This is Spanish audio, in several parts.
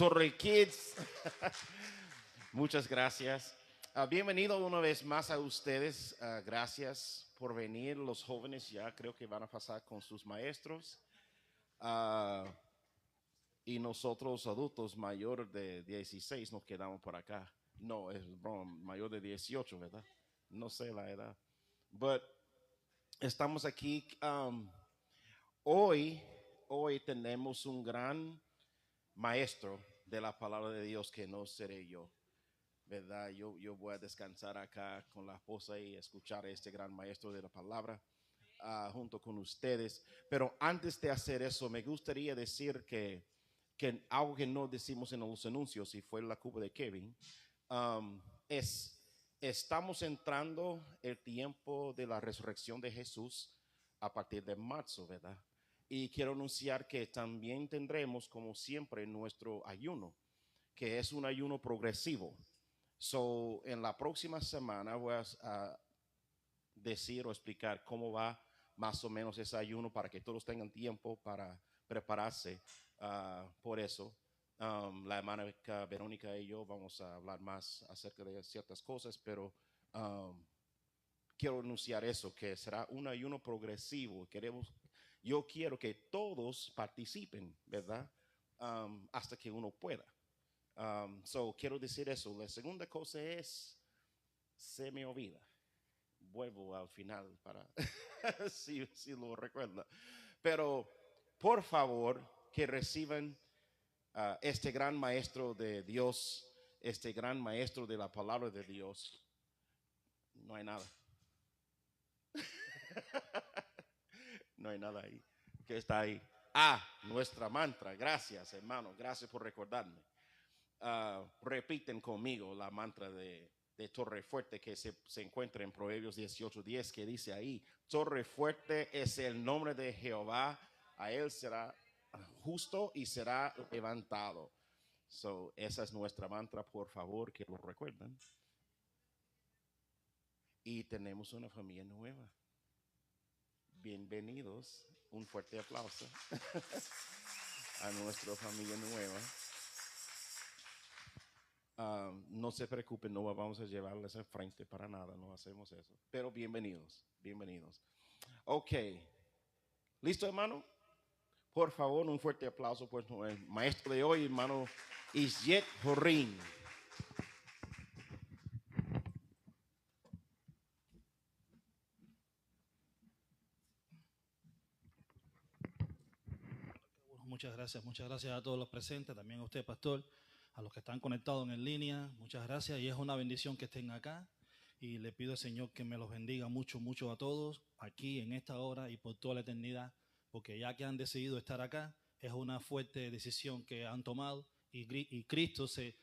Torre Kids. Muchas gracias. Bienvenido una vez más a ustedes. Gracias por venir. Los jóvenes ya creo que van a pasar con sus maestros. Ah, y nosotros adultos mayor de 16 nos quedamos por acá. No, es broma, mayor de 18, ¿verdad? No sé la edad. But estamos aquí. Hoy, hoy tenemos un gran maestro de la palabra de Dios que no seré yo, ¿verdad? Yo voy a descansar acá con la esposa y escuchar a este gran maestro de la palabra junto con ustedes. Pero antes de hacer eso, me gustaría decir que algo que no decimos en los anuncios, y fue la culpa de Kevin, es, estamos entrando el tiempo de la resurrección de Jesús a partir de marzo, ¿verdad? Y quiero anunciar que también tendremos, como siempre, nuestro ayuno, que es un ayuno progresivo. So, en la próxima semana voy a decir o explicar cómo va más o menos ese ayuno para que todos tengan tiempo para prepararse por eso. La hermana Verónica y yo vamos a hablar más acerca de ciertas cosas, pero quiero anunciar eso, que será un ayuno progresivo. Yo quiero que todos participen, ¿verdad? Hasta que uno pueda. So, quiero decir eso. La segunda cosa es, se me olvida. Vuelvo al final para si lo recuerda. Pero, por favor, que reciban este gran maestro de Dios, este gran maestro de la palabra de Dios. No hay nada. No hay nada ahí. ¿Qué está ahí? Nuestra mantra. Gracias, hermano. Gracias por recordarme. Repiten conmigo la mantra de Torre Fuerte que se encuentra en Proverbios 18:10, que dice ahí: Torre Fuerte es el nombre de Jehová, a él será justo y será levantado. So, esa es nuestra mantra, por favor, que lo recuerden. Y tenemos una familia nueva. Bienvenidos. Un fuerte aplauso a nuestra familia nueva. No se preocupen, no vamos a llevarles al frente para nada, no hacemos eso. Pero bienvenidos, bienvenidos. Ok, ¿listo, hermano? Por favor, un fuerte aplauso por el maestro de hoy, hermano Isjet Jorín. Muchas gracias a todos los presentes, también a usted, pastor, a los que están conectados en línea, muchas gracias y es una bendición que estén acá y le pido al Señor que me los bendiga mucho, mucho a todos aquí en esta hora y por toda la eternidad, porque ya que han decidido estar acá, es una fuerte decisión que han tomado y Cristo se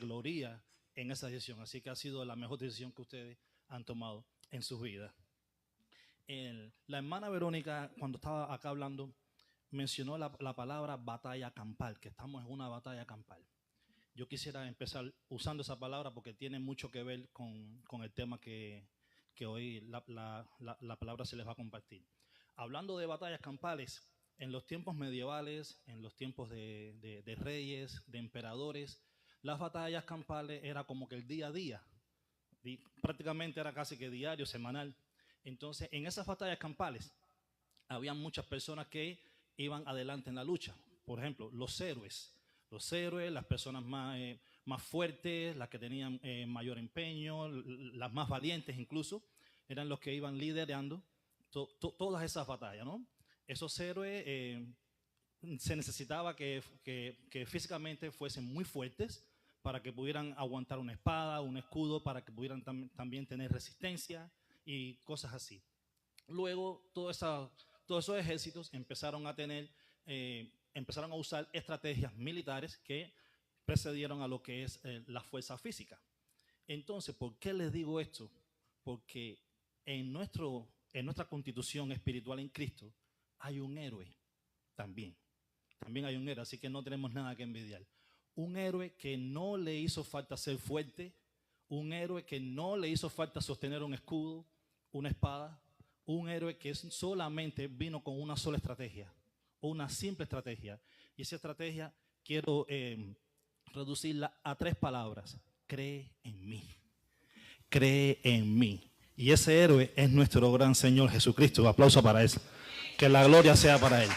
gloria en esa decisión, así que ha sido la mejor decisión que ustedes han tomado en sus vidas. La hermana Verónica, cuando estaba acá hablando, mencionó la palabra batalla campal, que estamos en una batalla campal. Yo quisiera empezar usando esa palabra porque tiene mucho que ver con el tema que hoy la palabra se les va a compartir. Hablando de batallas campales, en los tiempos medievales, en los tiempos de reyes, de emperadores, las batallas campales era como que el día a día, prácticamente era casi que diario, semanal. Entonces, en esas batallas campales, había muchas personas que iban adelante en la lucha. Por ejemplo, los héroes, las personas más fuertes, las que tenían mayor empeño, las más valientes incluso, eran los que iban liderando todas esas batallas, ¿no? Esos héroes se necesitaba que físicamente fuesen muy fuertes para que pudieran aguantar una espada, un escudo, para que pudieran también tener resistencia y cosas así. Luego, todos esos ejércitos empezaron a usar estrategias militares que precedieron a lo que es la fuerza física. Entonces, ¿por qué les digo esto? Porque en nuestra constitución espiritual en Cristo hay un héroe también. También hay un héroe, así que no tenemos nada que envidiar. Un héroe que no le hizo falta ser fuerte, un héroe que no le hizo falta sostener un escudo, una espada, un héroe que solamente vino con una sola estrategia, una simple estrategia. Y esa estrategia quiero reducirla a 3 palabras. Cree en mí. Cree en mí. Y ese héroe es nuestro gran Señor Jesucristo. Un aplauso para él. Que la gloria sea para él.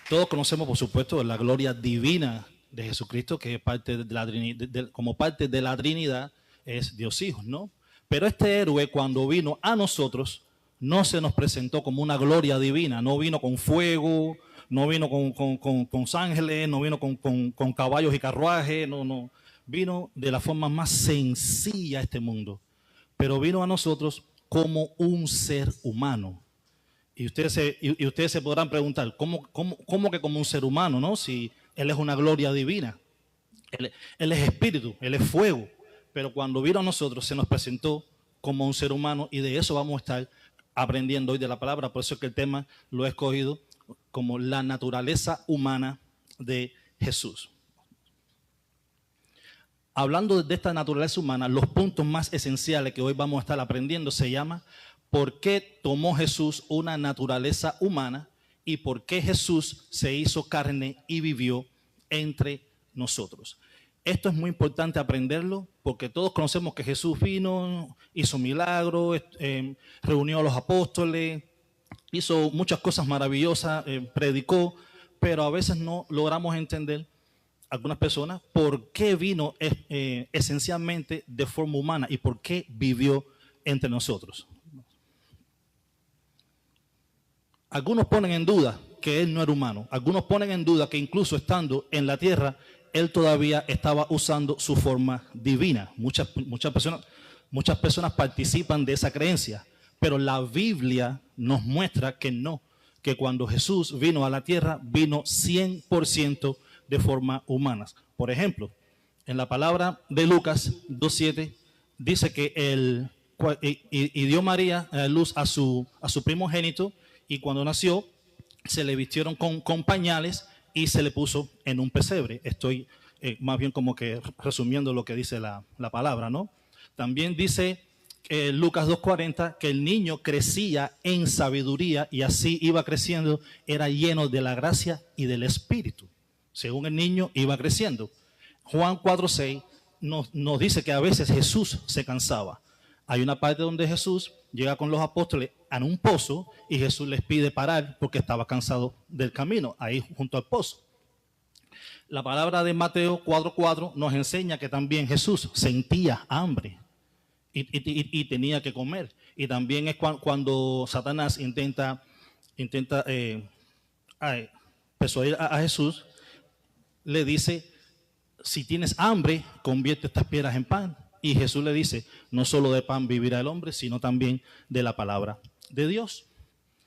Todos conocemos, por supuesto, la gloria divina de Jesucristo, que es parte de la Trinidad, como parte de la Trinidad, es Dios Hijo, ¿no? Pero este héroe, cuando vino a nosotros, no se nos presentó como una gloria divina, no vino con fuego, no vino con ángeles, no vino con caballos y carruajes, no. Vino de la forma más sencilla a este mundo, pero vino a nosotros como un ser humano. Y ustedes se podrán preguntar, ¿cómo que como un ser humano, no? Si Él es una gloria divina, Él es espíritu, Él es fuego. Pero cuando vino a nosotros se nos presentó como un ser humano, y de eso vamos a estar aprendiendo hoy de la palabra. Por eso es que el tema lo he escogido como la naturaleza humana de Jesús. Hablando de esta naturaleza humana, los puntos más esenciales que hoy vamos a estar aprendiendo se llama ¿por qué tomó Jesús una naturaleza humana y por qué Jesús se hizo carne y vivió entre nosotros? Esto es muy importante aprenderlo porque todos conocemos que Jesús vino, hizo milagros, reunió a los apóstoles, hizo muchas cosas maravillosas, predicó, pero a veces no logramos entender, algunas personas, por qué vino esencialmente de forma humana y por qué vivió entre nosotros. Algunos ponen en duda que Él no era humano. Algunos ponen en duda que incluso estando en la tierra, Él todavía estaba usando su forma divina. Muchas personas participan de esa creencia, pero la Biblia nos muestra que no, que cuando Jesús vino a la tierra, vino 100% de forma humana. Por ejemplo, en la palabra de Lucas 2:7 dice que y dio María a luz a su primogénito, y cuando nació se le vistieron con pañales y se le puso en un pesebre. Estoy más bien como que resumiendo lo que dice la palabra, ¿no? También dice Lucas 2:40 que el niño crecía en sabiduría y así iba creciendo, era lleno de la gracia y del Espíritu. Según el niño iba creciendo. Juan 4:6 nos dice que a veces Jesús se cansaba. Hay una parte donde Jesús llega con los apóstoles a un pozo y Jesús les pide parar porque estaba cansado del camino, ahí junto al pozo. La palabra de Mateo 4:4 nos enseña que también Jesús sentía hambre y tenía que comer. Y también es cuando Satanás intenta persuadir a Jesús, le dice, si tienes hambre, convierte estas piedras en pan. Y Jesús le dice, no solo de pan vivirá el hombre, sino también de la palabra de Dios.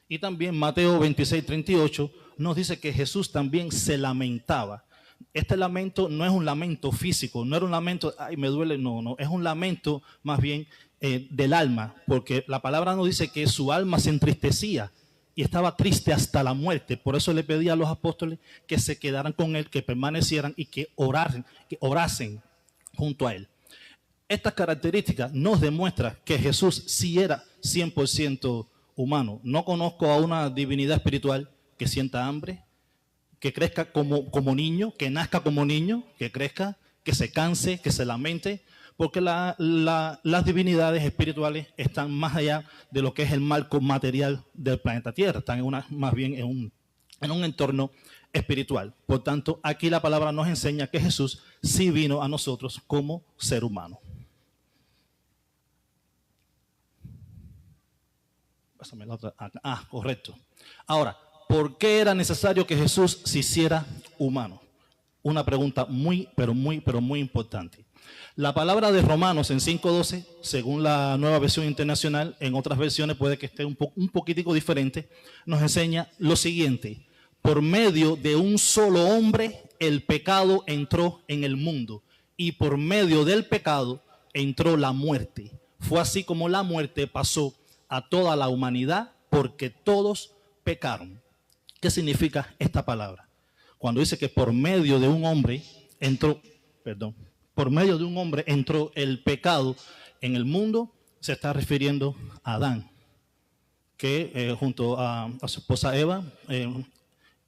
Y también Mateo 26:38 nos dice que Jesús también se lamentaba. Este lamento no es un lamento físico, no era un lamento, ay, me duele, no, es un lamento más bien del alma, porque la palabra nos dice que su alma se entristecía y estaba triste hasta la muerte. Por eso le pedía a los apóstoles que se quedaran con él, que permanecieran y que orasen junto a él. Estas características nos demuestran que Jesús sí era 100% humano. No conozco a una divinidad espiritual que sienta hambre, que crezca como niño, que nazca como niño, que crezca, que se canse, que se lamente, porque las divinidades espirituales están más allá de lo que es el marco material del planeta Tierra, están más bien en un entorno espiritual. Por tanto, aquí la palabra nos enseña que Jesús sí vino a nosotros como ser humano. Pásame la otra. Correcto. Ahora, ¿por qué era necesario que Jesús se hiciera humano? Una pregunta muy importante. La palabra de Romanos en 5:12, según la Nueva Versión Internacional, en otras versiones puede que esté un poquitico diferente, nos enseña lo siguiente: por medio de un solo hombre el pecado entró en el mundo y por medio del pecado entró la muerte. Fue así como la muerte pasó a toda la humanidad porque todos pecaron. ¿Qué significa esta palabra? Cuando dice que por medio de un hombre entró el pecado en el mundo, se está refiriendo a Adán, que junto a su esposa Eva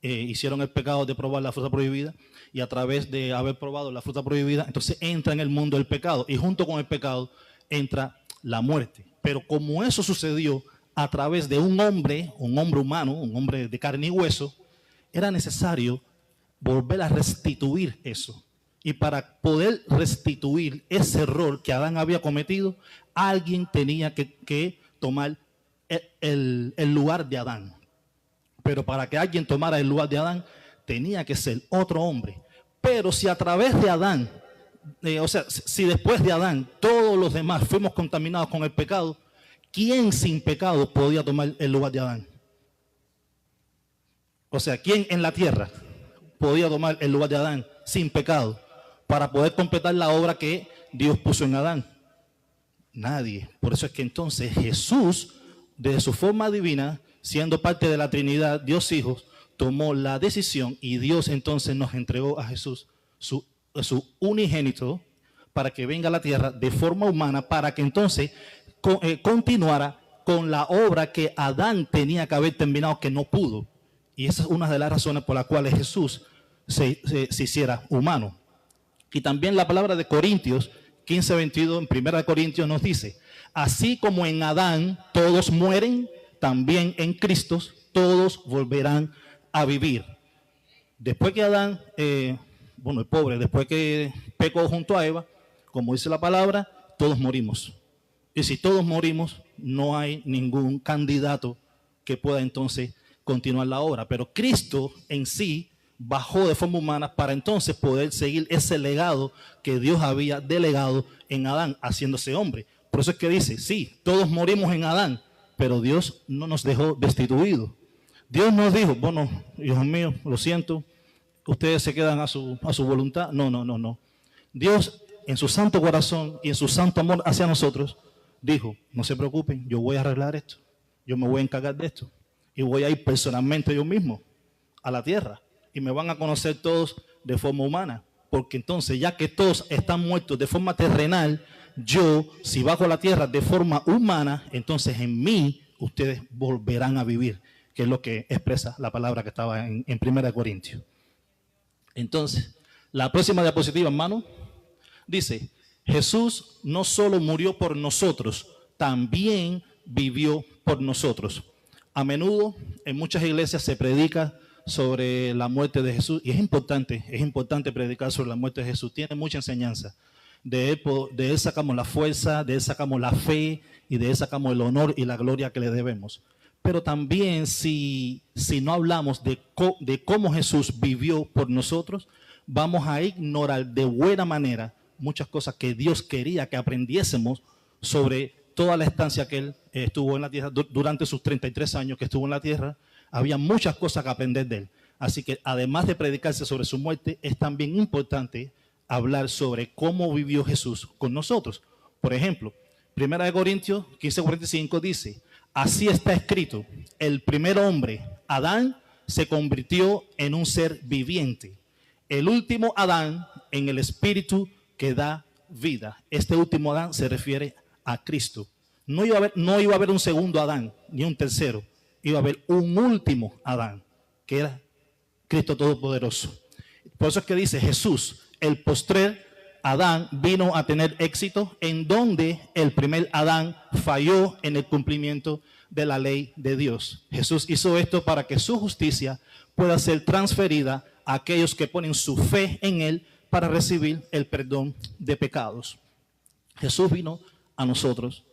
hicieron el pecado de probar la fruta prohibida, y a través de haber probado la fruta prohibida, entonces entra en el mundo el pecado, y junto con el pecado entra la muerte. Pero como eso sucedió a través de un hombre humano, un hombre de carne y hueso, era necesario volver a restituir eso. Y para poder restituir ese error que Adán había cometido, alguien tenía que tomar el lugar de Adán. Pero para que alguien tomara el lugar de Adán, tenía que ser otro hombre. Pero si a través de Adán, si después de Adán todos los demás fuimos contaminados con el pecado, ¿quién sin pecado podía tomar el lugar de Adán? O sea, ¿quién en la tierra podía tomar el lugar de Adán sin pecado para poder completar la obra que Dios puso en Adán? Nadie. Por eso es que entonces Jesús, de su forma divina, siendo parte de la Trinidad, Dios Hijo, tomó la decisión, y Dios entonces nos entregó a Jesús, su unigénito, para que venga a la tierra de forma humana, para que entonces continuara con la obra que Adán tenía que haber terminado, que no pudo. Y esa es una de las razones por las cuales Jesús se hiciera humano. Y también la palabra de Corintios 15:22, en 1 Corintios nos dice: así como en Adán todos mueren, también en Cristo todos volverán a vivir. Después que Adán, el pobre, después que pecó junto a Eva, como dice la palabra, todos morimos. Y si todos morimos, no hay ningún candidato que pueda entonces continuar la obra. Pero Cristo en sí bajó de forma humana para entonces poder seguir ese legado que Dios había delegado en Adán, haciéndose hombre. Por eso es que dice, sí, todos morimos en Adán, pero Dios no nos dejó destituidos. Dios nos dijo, bueno, hijos míos, lo siento, ustedes se quedan a su voluntad. No. Dios, en su santo corazón y en su santo amor hacia nosotros, dijo, no se preocupen, yo voy a arreglar esto, yo me voy a encargar de esto, y voy a ir personalmente yo mismo a la tierra, y me van a conocer todos de forma humana, porque entonces, ya que todos están muertos de forma terrenal, yo, si bajo a la tierra de forma humana, entonces en mí ustedes volverán a vivir, que es lo que expresa la palabra que estaba en 1 Corintios. Entonces, la próxima diapositiva, hermano, dice, Jesús no solo murió por nosotros, también vivió por nosotros. A menudo en muchas iglesias se predica sobre la muerte de Jesús, y es importante predicar sobre la muerte de Jesús. Tiene mucha enseñanza. De él sacamos la fuerza, de él sacamos la fe, y de él sacamos el honor y la gloria que le debemos. Pero también si no hablamos de cómo Jesús vivió por nosotros, vamos a ignorar de buena manera muchas cosas que Dios quería que aprendiésemos sobre toda la estancia que él estuvo en la tierra. Durante sus 33 años que estuvo en la tierra, había muchas cosas que aprender de él. Así que además de predicarse sobre su muerte, es también importante hablar sobre cómo vivió Jesús con nosotros. Por ejemplo, 1 Corintios 15:45 dice, así está escrito, el primer hombre, Adán, se convirtió en un ser viviente. El último Adán en el espíritu que da vida. Este último Adán se refiere a Cristo. No iba a haber un segundo Adán, ni un tercero. Iba a haber un último Adán, que era Cristo Todopoderoso. Por eso es que dice Jesús, el postrer Adán vino a tener éxito en donde el primer Adán falló en el cumplimiento de la ley de Dios. Jesús hizo esto para que su justicia pueda ser transferida a aquellos que ponen su fe en él para recibir el perdón de pecados. Jesús vino a nosotros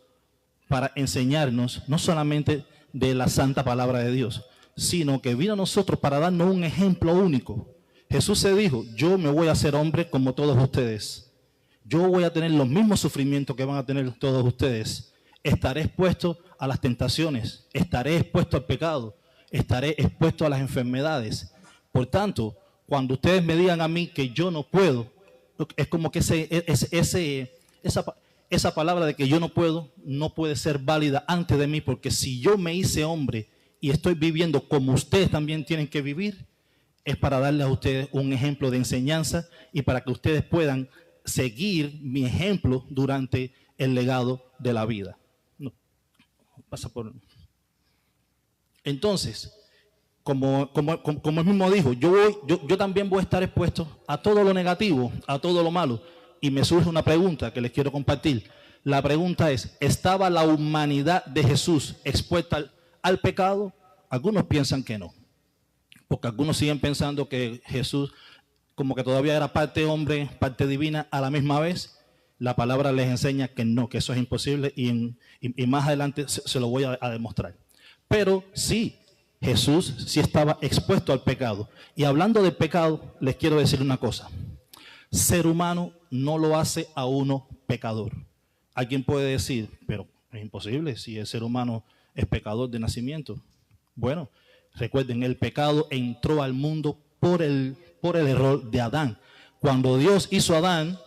para enseñarnos no solamente de la santa palabra de Dios, sino que vino a nosotros para darnos un ejemplo único. Jesús se dijo, yo me voy a hacer hombre como todos ustedes. Yo voy a tener los mismos sufrimientos que van a tener todos ustedes. Estaré expuesto a las tentaciones, estaré expuesto al pecado, estaré expuesto a las enfermedades. Por tanto, cuando ustedes me digan a mí que yo no puedo, es como que esa palabra de que yo no puedo, no puede ser válida antes de mí, porque si yo me hice hombre y estoy viviendo como ustedes también tienen que vivir, es para darles a ustedes un ejemplo de enseñanza y para que ustedes puedan seguir mi ejemplo durante el legado de la vida. No, pasa por... Entonces, como él mismo dijo, yo también voy a estar expuesto a todo lo negativo, a todo lo malo. Y me surge una pregunta que les quiero compartir. La pregunta es, ¿estaba la humanidad de Jesús expuesta al pecado? Algunos piensan que no, porque algunos siguen pensando que Jesús como que todavía era parte hombre, parte divina a la misma vez. La palabra les enseña que no, que eso es imposible y más adelante se lo voy a demostrar. Pero sí, Jesús sí estaba expuesto al pecado. Y hablando del pecado, les quiero decir una cosa. Ser humano no lo hace a uno pecador. Alguien puede decir, pero es imposible si el ser humano es pecador de nacimiento. Bueno, recuerden, el pecado entró al mundo por el error de Adán. Cuando Dios hizo a Adán,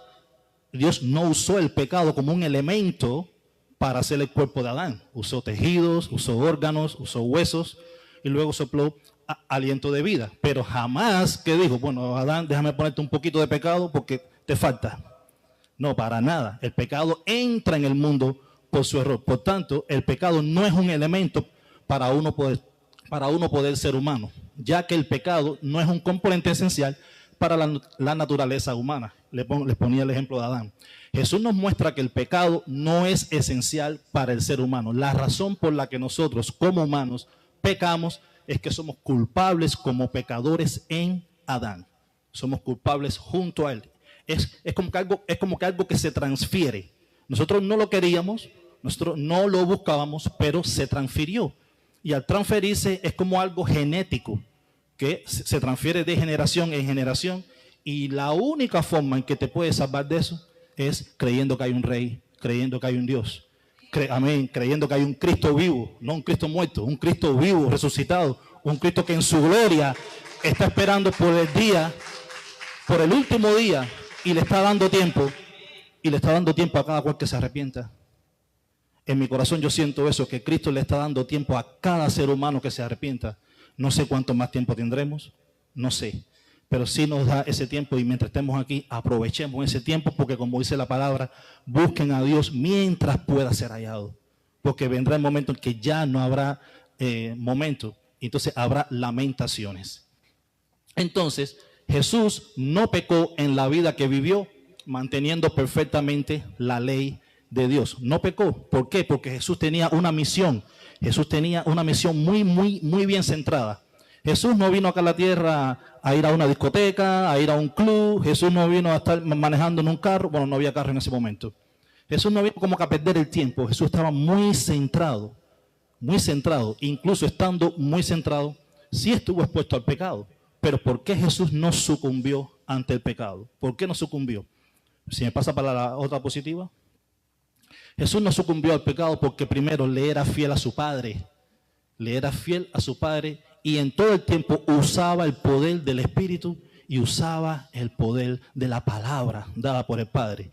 Dios no usó el pecado como un elemento para hacer el cuerpo de Adán. Usó tejidos, usó órganos, usó huesos y luego sopló aliento de vida. Pero jamás que dijo, bueno, Adán, déjame ponerte un poquito de pecado porque te falta. No, para nada. El pecado entra en el mundo por su error. Por tanto, el pecado no es un elemento para uno poder ser humano, ya que el pecado no es un componente esencial para la naturaleza humana. Les ponía el ejemplo de Adán. Jesús nos muestra que el pecado no es esencial para el ser humano. La razón por la que nosotros como humanos pecamos es que somos culpables como pecadores en Adán. Somos culpables junto a él. Es como que algo que se transfiere. Nosotros no lo queríamos, nosotros no lo buscábamos, pero se transfirió. Y al transferirse es como algo genético que se transfiere de generación en generación. Y la única forma en que te puedes salvar de eso es creyendo que hay un rey, creyendo que hay un Dios. Amén, creyendo que hay un Cristo vivo, no un Cristo muerto, un Cristo vivo, resucitado, un Cristo que en su gloria está esperando por el día, por el último día, y le está dando tiempo a cada cual que se arrepienta. En mi corazón yo siento eso, que Cristo le está dando tiempo a cada ser humano que se arrepienta. No sé cuánto más tiempo tendremos, no sé, pero sí nos da ese tiempo y mientras estemos aquí aprovechemos ese tiempo porque como dice la palabra, busquen a Dios mientras pueda ser hallado, porque vendrá el momento en que ya no habrá momento, entonces habrá lamentaciones. Entonces Jesús no pecó en la vida que vivió manteniendo perfectamente la ley de Dios. No pecó. ¿Por qué? Porque Jesús tenía una misión. Jesús tenía una misión muy bien centrada. Jesús no vino acá a la tierra a ir a una discoteca, a ir a un club. Jesús no vino a estar manejando en un carro. Bueno, no había carro en ese momento. Jesús no vino como que a perder el tiempo. Jesús estaba muy centrado. Incluso estando muy centrado, sí estuvo expuesto al pecado. Pero ¿por qué Jesús no sucumbió ante el pecado? ¿Por qué no sucumbió? Si me pasa para la otra positiva. Jesús no sucumbió al pecado porque primero le era fiel a su Padre. Le era fiel a su Padre y en todo el tiempo usaba el poder del Espíritu y usaba el poder de la palabra dada por el Padre.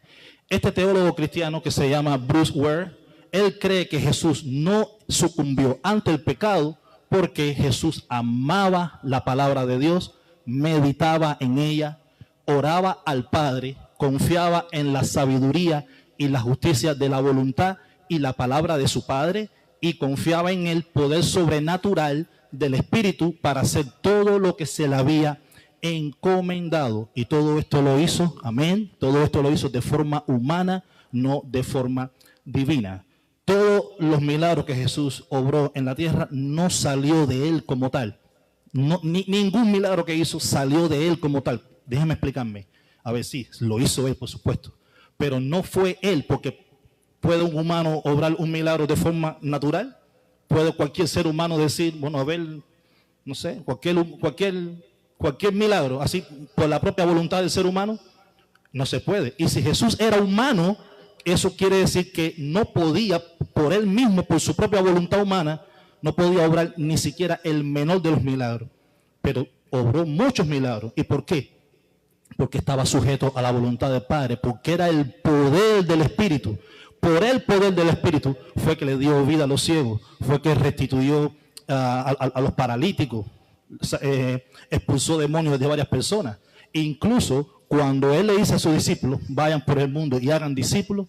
Este teólogo cristiano que se llama Bruce Ware, él cree que Jesús no sucumbió ante el pecado porque Jesús amaba la palabra de Dios, meditaba en ella, oraba al Padre, confiaba en la sabiduría y la justicia de la voluntad y la palabra de su Padre y confiaba en el poder sobrenatural del Espíritu para hacer todo lo que se le había encomendado. Y todo esto lo hizo, amén, todo esto lo hizo de forma humana, no de forma divina. Todos los milagros que Jesús obró en la tierra no salió de él como tal. No, ningún milagro que hizo salió de él como tal. Déjeme explicarme. A ver, sí, lo hizo él, por supuesto. Pero no fue él, porque ¿puede un humano obrar un milagro de forma natural? ¿Puede cualquier ser humano decir, bueno, a ver, no sé, cualquier milagro, así por la propia voluntad del ser humano? No se puede. Y si Jesús era humano, eso quiere decir que no podía, por él mismo, por su propia voluntad humana, no podía obrar ni siquiera el menor de los milagros. Pero obró muchos milagros. ¿Y por qué? Porque estaba sujeto a la voluntad del Padre, porque era el poder del Espíritu. Por el poder del Espíritu fue que le dio vida a los ciegos, fue que restituyó a los paralíticos, expulsó demonios de varias personas. Incluso cuando él le dice a sus discípulos, vayan por el mundo y hagan discípulos,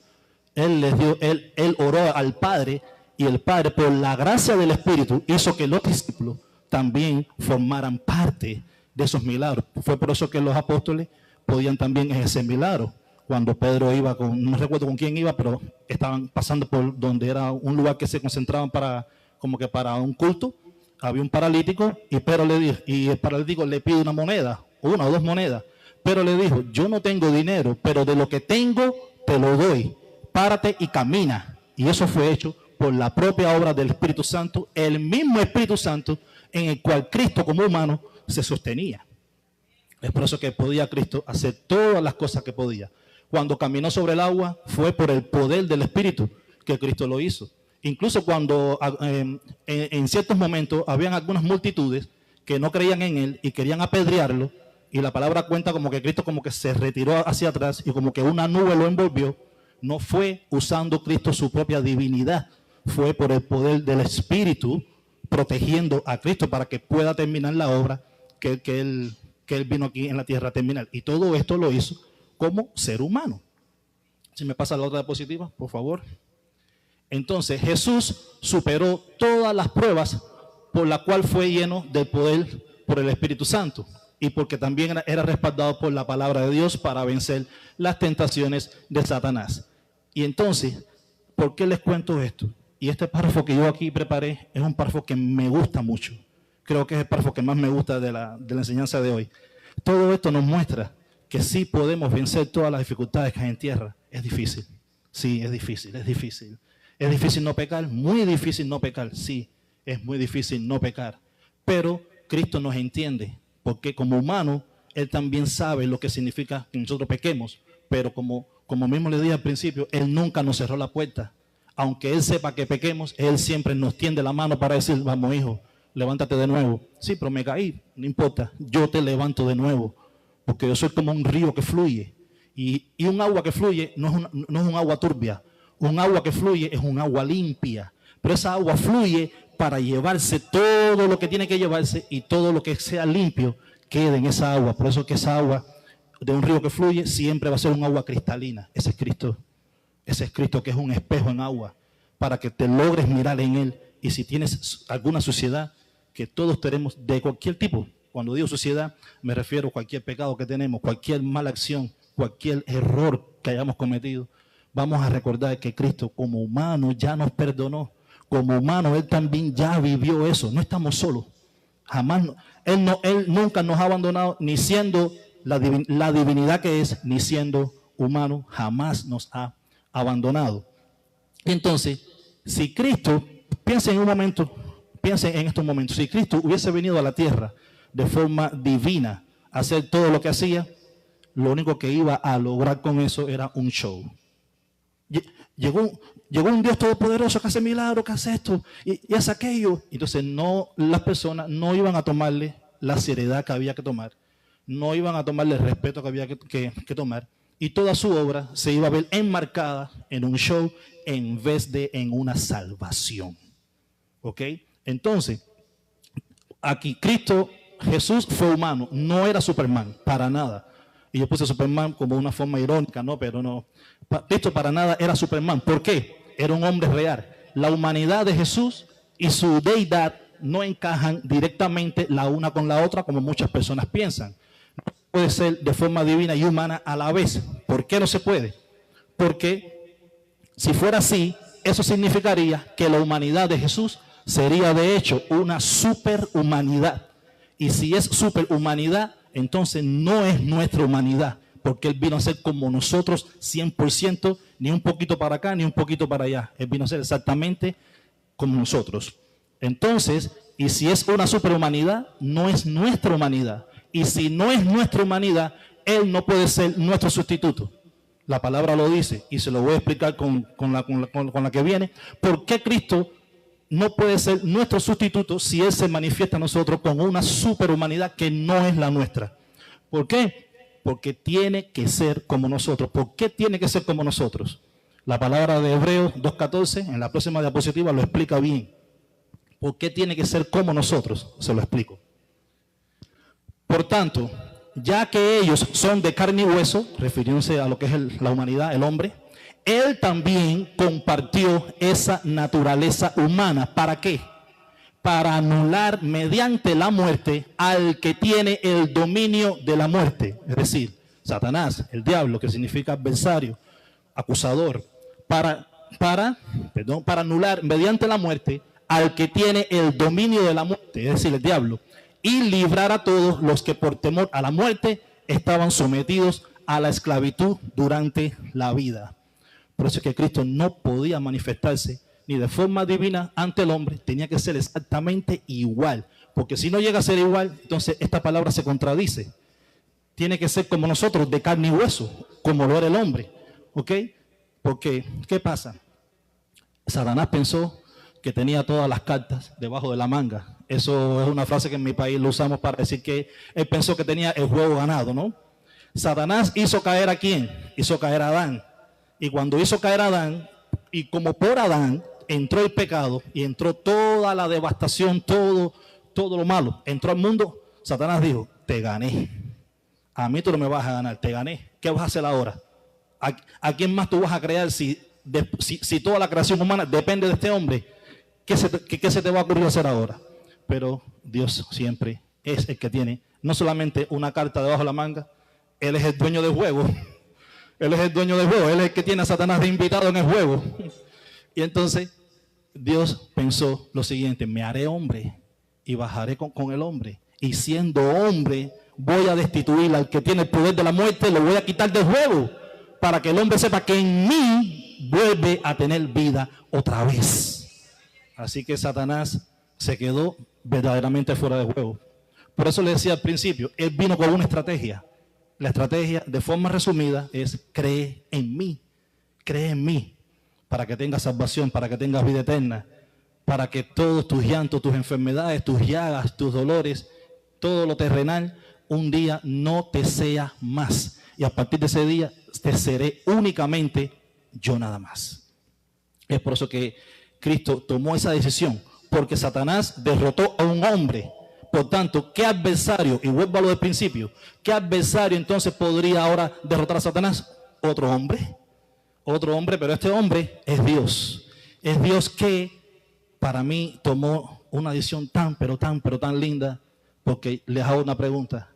él oró al Padre y el Padre, por la gracia del Espíritu, hizo que los discípulos también formaran parte de esos milagros. Fue por eso que los apóstoles podían también ejercer milagros. Cuando Pedro iba no recuerdo con quién iba, pero estaban pasando por donde era un lugar que se concentraban como que para un culto. Había un paralítico y Pedro le dijo, y el paralítico le pide una moneda, una o dos monedas. Pero le dijo, yo no tengo dinero, pero de lo que tengo te lo doy. Párate y camina. Y eso fue hecho por la propia obra del Espíritu Santo, el mismo Espíritu Santo en el cual Cristo como humano se sostenía. Es por eso que podía Cristo hacer todas las cosas que podía. Cuando caminó sobre el agua fue por el poder del Espíritu que Cristo lo hizo. Incluso cuando en ciertos momentos habían algunas multitudes que no creían en él y querían apedrearlo, y la palabra cuenta como que Cristo como que se retiró hacia atrás y como que una nube lo envolvió. No fue usando Cristo su propia divinidad, fue por el poder del Espíritu protegiendo a Cristo para que pueda terminar la obra que él vino aquí en la tierra a terminar. Y todo esto lo hizo como ser humano. Si me pasa la otra diapositiva, por favor. Entonces Jesús superó todas las pruebas por la cual fue lleno del poder por el Espíritu Santo y porque también era respaldado por la palabra de Dios para vencer las tentaciones de Satanás. Y entonces, ¿por qué les cuento esto? Y este párrafo que yo aquí preparé es un párrafo que me gusta mucho. Creo que es el párrafo que más me gusta de la enseñanza de hoy. Todo esto nos muestra que sí podemos vencer todas las dificultades que hay en tierra. Es difícil. Sí, es difícil, es difícil. ¿Es difícil no pecar? Muy difícil no pecar, sí, es muy difícil no pecar. Pero Cristo nos entiende, porque como humano, Él también sabe lo que significa que nosotros pequemos. Pero como mismo le dije al principio, Él nunca nos cerró la puerta. Aunque Él sepa que pequemos, Él siempre nos tiende la mano para decir, vamos hijo, levántate de nuevo. Sí, pero me caí, no importa, yo te levanto de nuevo. Porque yo soy como un río que fluye. Y un agua que fluye no es un agua turbia. Un agua que fluye es un agua limpia, pero esa agua fluye para llevarse todo lo que tiene que llevarse y todo lo que sea limpio quede en esa agua. Por eso que esa agua de un río que fluye siempre va a ser un agua cristalina. Ese es Cristo que es un espejo en agua para que te logres mirar en Él. Y si tienes alguna suciedad, que todos tenemos de cualquier tipo. Cuando digo suciedad, me refiero a cualquier pecado que tenemos, cualquier mala acción, cualquier error que hayamos cometido. Vamos a recordar que Cristo como humano ya nos perdonó. Como humano Él también ya vivió eso. No estamos solos. Jamás. Él nunca nos ha abandonado, ni siendo la divinidad que es, ni siendo humano. Jamás nos ha abandonado. Entonces, si Cristo, piensen en estos momentos, si Cristo hubiese venido a la tierra de forma divina a hacer todo lo que hacía, lo único que iba a lograr con eso era un show. Llegó un Dios todopoderoso que hace milagros, que hace esto y hace aquello. Entonces las personas no iban a tomarle la seriedad que había que tomar, no iban a tomarle el respeto que había que tomar, y toda su obra se iba a ver enmarcada en un show en vez de en una salvación. ¿Ok? Entonces, aquí Jesús fue humano, no era Superman, para nada. Y yo puse Superman como una forma irónica, ¿no? Pero no. Cristo para nada era Superman. ¿Por qué? Era un hombre real. La humanidad de Jesús y su deidad no encajan directamente la una con la otra como muchas personas piensan. No puede ser de forma divina y humana a la vez. ¿Por qué no se puede? Porque si fuera así, eso significaría que la humanidad de Jesús sería de hecho una superhumanidad. Y si es superhumanidad, entonces no es nuestra humanidad, porque Él vino a ser como nosotros 100%, ni un poquito para acá, ni un poquito para allá. Él vino a ser exactamente como nosotros. Entonces, y si es una superhumanidad, no es nuestra humanidad. Y si no es nuestra humanidad, Él no puede ser nuestro sustituto. La palabra lo dice, y se lo voy a explicar con la que viene. ¿Por qué Cristo no puede ser nuestro sustituto si Él se manifiesta a nosotros con una superhumanidad que no es la nuestra? ¿Por qué? Porque tiene que ser como nosotros. ¿Por qué tiene que ser como nosotros? La palabra de Hebreos 2:14, en la próxima diapositiva lo explica bien. ¿Por qué tiene que ser como nosotros? Se lo explico. Por tanto, ya que ellos son de carne y hueso, refiriéndose a lo que es la humanidad, el hombre, Él también compartió esa naturaleza humana. ¿Para qué? para anular mediante la muerte al que tiene el dominio de la muerte. Es decir, Satanás, el diablo, que significa adversario, acusador, para anular mediante la muerte al que tiene el dominio de la muerte, es decir, el diablo, y librar a todos los que por temor a la muerte estaban sometidos a la esclavitud durante la vida. Por eso es que Cristo no podía manifestarse ni de forma divina ante el hombre, tenía que ser exactamente igual, porque si no llega a ser igual, entonces esta palabra se contradice. Tiene que ser como nosotros, de carne y hueso, como lo era el hombre, ¿ok? Porque, ¿qué pasa? Satanás pensó que tenía todas las cartas debajo de la manga. Eso es una frase que en mi país lo usamos para decir que él pensó que tenía el juego ganado, ¿no? Satanás hizo caer ¿a quién? Hizo caer a Adán. Y cuando hizo caer a Adán, y como por Adán entró el pecado y entró toda la devastación, todo lo malo, entró al mundo, Satanás dijo, te gané. A mí tú no me vas a ganar, te gané. ¿Qué vas a hacer ahora? ¿A quién más tú vas a crear si toda la creación humana depende de este hombre? ¿Qué se te va a ocurrir hacer ahora? Pero Dios siempre es el que tiene no solamente una carta debajo de la manga, Él es el dueño del juego. Él es el dueño del juego, Él es el que tiene a Satanás de invitado en el juego. Y entonces Dios pensó lo siguiente, me haré hombre y bajaré con el hombre. Y siendo hombre voy a destituir al que tiene el poder de la muerte, lo voy a quitar del juego, para que el hombre sepa que en mí vuelve a tener vida otra vez. Así que Satanás se quedó verdaderamente fuera de juego. Por eso le decía al principio, él vino con una estrategia. La estrategia, de forma resumida, es cree en mí, para que tengas salvación, para que tengas vida eterna, para que todos tus llantos, tus enfermedades, tus llagas, tus dolores, todo lo terrenal, un día no te sea más. Y a partir de ese día te seré únicamente yo nada más. Es por eso que Cristo tomó esa decisión, porque Satanás derrotó a un hombre. Por tanto, ¿qué adversario? Y vuelvo a lo del principio. ¿Qué adversario entonces podría ahora derrotar a Satanás? Otro hombre. Otro hombre, pero este hombre es Dios. Es Dios que para mí tomó una decisión tan linda, porque les hago una pregunta.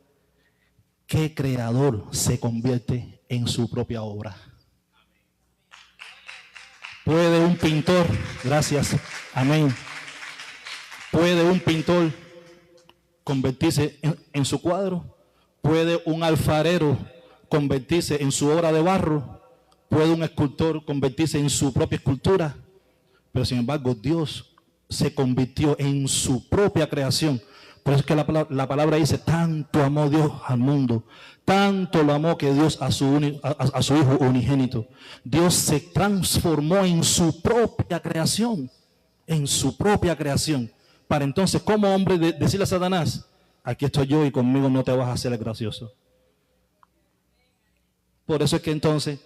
¿Qué creador se convierte en su propia obra? ¿Puede un pintor, gracias, amén, puede un pintor convertirse en su cuadro? ¿Puede un alfarero convertirse en su obra de barro? ¿Puede un escultor convertirse en su propia escultura? Pero sin embargo Dios se convirtió en su propia creación. Por eso es que la palabra dice, tanto amó Dios al mundo, tanto lo amó que Dios a su Hijo unigénito. Dios se transformó en su propia creación, para entonces como hombre decirle a Satanás, aquí estoy yo y conmigo no te vas a hacer el gracioso. Por eso es que entonces,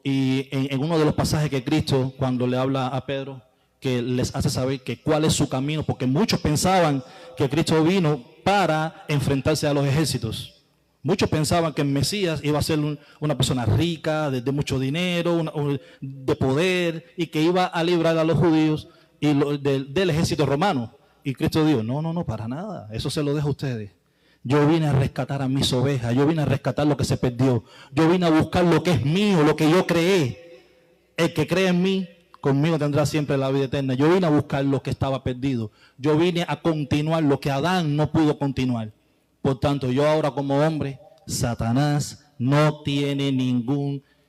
en uno de los pasajes que Cristo, cuando le habla a Pedro, que les hace saber que cuál es su camino, porque muchos pensaban que Cristo vino para enfrentarse a los ejércitos. Muchos pensaban que el Mesías iba a ser una persona rica, de mucho dinero, de poder, y que iba a librar a los judíos y del ejército romano. Y Cristo dijo, no, para nada, eso se lo dejo a ustedes. Yo vine a rescatar a mis ovejas, yo vine a rescatar lo que se perdió, yo vine a buscar lo que es mío, lo que yo creé. El que cree en mí, conmigo tendrá siempre la vida eterna. Yo vine a buscar lo que estaba perdido. Yo vine a continuar lo que Adán no pudo continuar. Por tanto, yo ahora como hombre, Satanás no tiene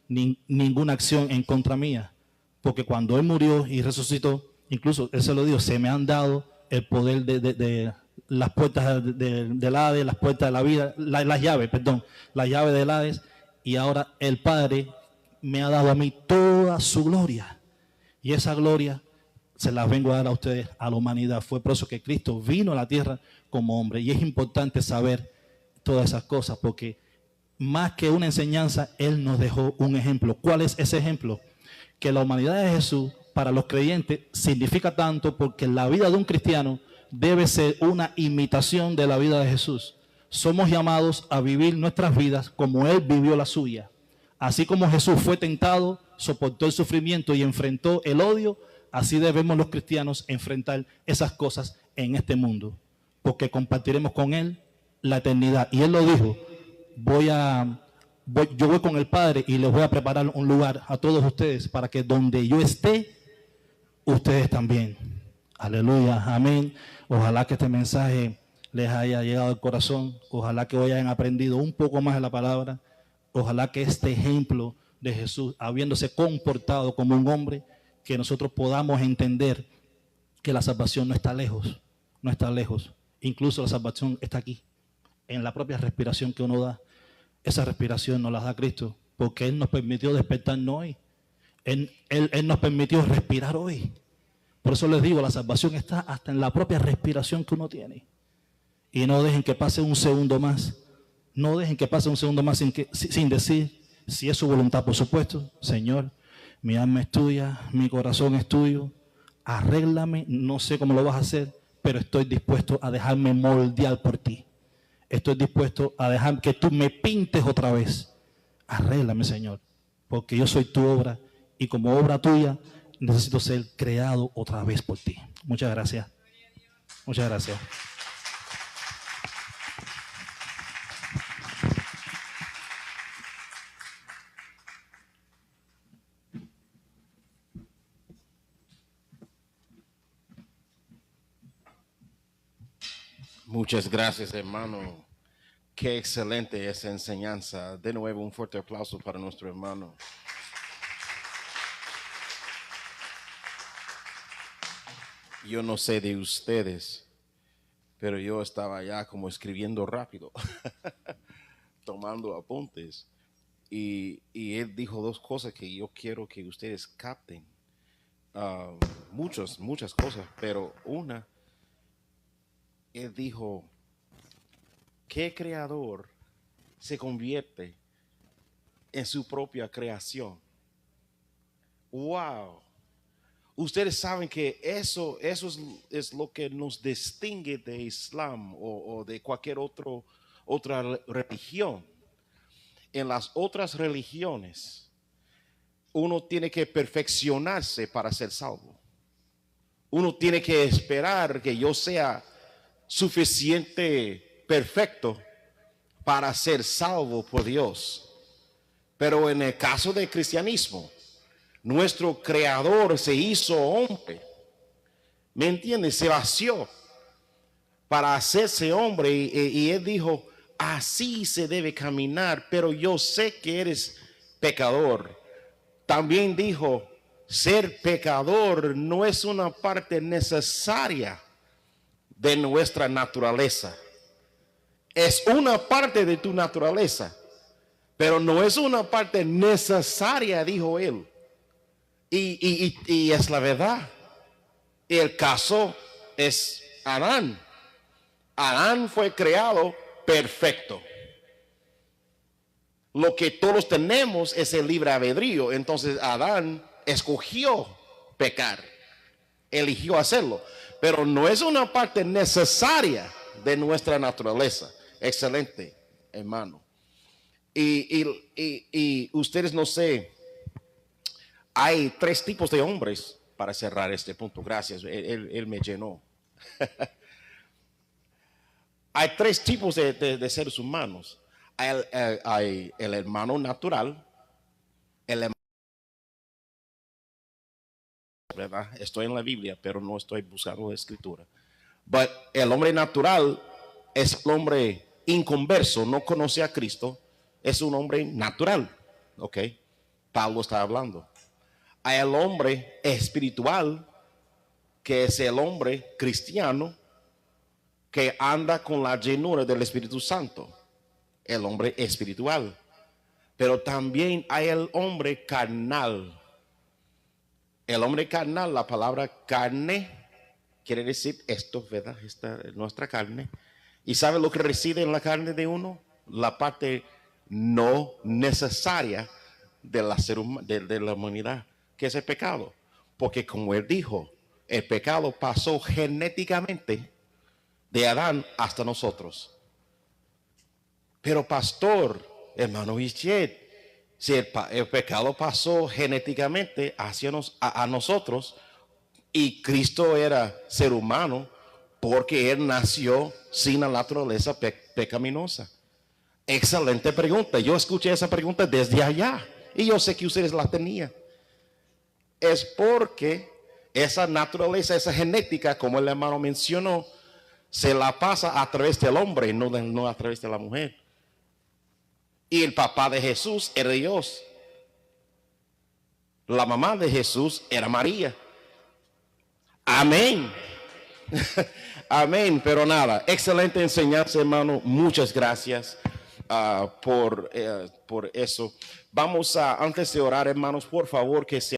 ninguna acción en contra mía. Porque cuando Él murió y resucitó, incluso Él se lo dijo, se me han dado el poder de las puertas del Hades, las puertas de la vida, las llaves del Hades. Y ahora el Padre me ha dado a mí toda su gloria. Y esa gloria se las vengo a dar a ustedes, a la humanidad. Fue por eso que Cristo vino a la tierra como hombre. Y es importante saber todas esas cosas, porque más que una enseñanza, Él nos dejó un ejemplo. ¿Cuál es ese ejemplo? Que la humanidad de Jesús, para los creyentes, significa tanto porque la vida de un cristiano debe ser una imitación de la vida de Jesús. Somos llamados a vivir nuestras vidas como Él vivió la suya. Así como Jesús fue tentado, soportó el sufrimiento y enfrentó el odio, así debemos los cristianos enfrentar esas cosas en este mundo, porque compartiremos con Él la eternidad. Y Él lo dijo, yo voy con el Padre y les voy a preparar un lugar a todos ustedes para que donde yo esté, ustedes también. Aleluya, amén. Ojalá que este mensaje les haya llegado al corazón. Ojalá que hoy hayan aprendido un poco más de la palabra. Ojalá que este ejemplo de Jesús, habiéndose comportado como un hombre, que nosotros podamos entender que la salvación no está lejos, no está lejos. Incluso la salvación está aquí, en la propia respiración que uno da. Esa respiración nos la da Cristo, porque Él nos permitió despertarnos hoy. Él nos permitió respirar hoy. Por eso les digo, la salvación está hasta en la propia respiración que uno tiene. Y no dejen que pase un segundo más. No dejen que pase un segundo más sin decir, si es su voluntad, por supuesto, Señor, mi alma es tuya, mi corazón es tuyo, arréglame, no sé cómo lo vas a hacer, pero estoy dispuesto a dejarme moldear por ti. Estoy dispuesto a dejar que tú me pintes otra vez. Arréglame, Señor, porque yo soy tu obra y como obra tuya necesito ser creado otra vez por ti. Muchas gracias. Muchas gracias. Muchas gracias, hermano. Qué excelente esa enseñanza. De nuevo, un fuerte aplauso para nuestro hermano. Yo no sé de ustedes, pero yo estaba ya como escribiendo rápido, tomando apuntes. Y él dijo dos cosas que yo quiero que ustedes capten. Muchas cosas, pero una, él dijo, ¿qué creador se convierte en su propia creación? ¡Wow! Ustedes saben que eso es lo que nos distingue de Islam o de cualquier otra religión. En las otras religiones, uno tiene que perfeccionarse para ser salvo. Uno tiene que esperar que yo sea suficiente perfecto para ser salvo por Dios. Pero en el caso del cristianismo, nuestro creador se hizo hombre. ¿Me entiendes? Se vació para hacerse hombre y él dijo, así se debe caminar, pero yo sé que eres pecador. También dijo, ser pecador no es una parte necesaria de nuestra naturaleza. Es una parte de tu naturaleza, pero no es una parte necesaria, dijo él. Y es la verdad. El caso es Adán. Adán fue creado perfecto. Lo que todos tenemos es el libre albedrío. Entonces Adán escogió pecar, eligió hacerlo, pero no es una parte necesaria de nuestra naturaleza. Excelente, hermano. Y ustedes no sé, hay tres tipos de hombres para cerrar este punto. Gracias, él me llenó. Hay tres tipos de seres humanos. Hay el hermano natural, el hermano, ¿verdad? Estoy en la Biblia, pero no estoy buscando la escritura. But el hombre natural es el hombre inconverso, no conoce a Cristo, es un hombre natural. Ok, Pablo está hablando. Hay el hombre espiritual, que es el hombre cristiano, que anda con la llenura del Espíritu Santo, el hombre espiritual. Pero también hay el hombre carnal. El hombre carnal, la palabra carne quiere decir esto, ¿verdad? Esta es nuestra carne. ¿Y sabe lo que reside en la carne de uno? La parte no necesaria de la humanidad, que es el pecado. Porque como él dijo, el pecado pasó genéticamente de Adán hasta nosotros. Pero pastor, hermano Vichet, si el pecado pasó genéticamente hacia a nosotros, Y Cristo era ser humano porque Él nació sin la naturaleza pecaminosa. Excelente pregunta. Yo escuché esa pregunta desde allá. Y yo sé que ustedes la tenían. Es porque esa naturaleza, esa genética, como el hermano mencionó, se la pasa a través del hombre, no a través de la mujer. Y el papá de Jesús era Dios. La mamá de Jesús era María. Amén. Amén. Pero nada, excelente enseñanza, hermano. Muchas gracias por eso. Vamos a, antes de orar, hermanos, por favor, que se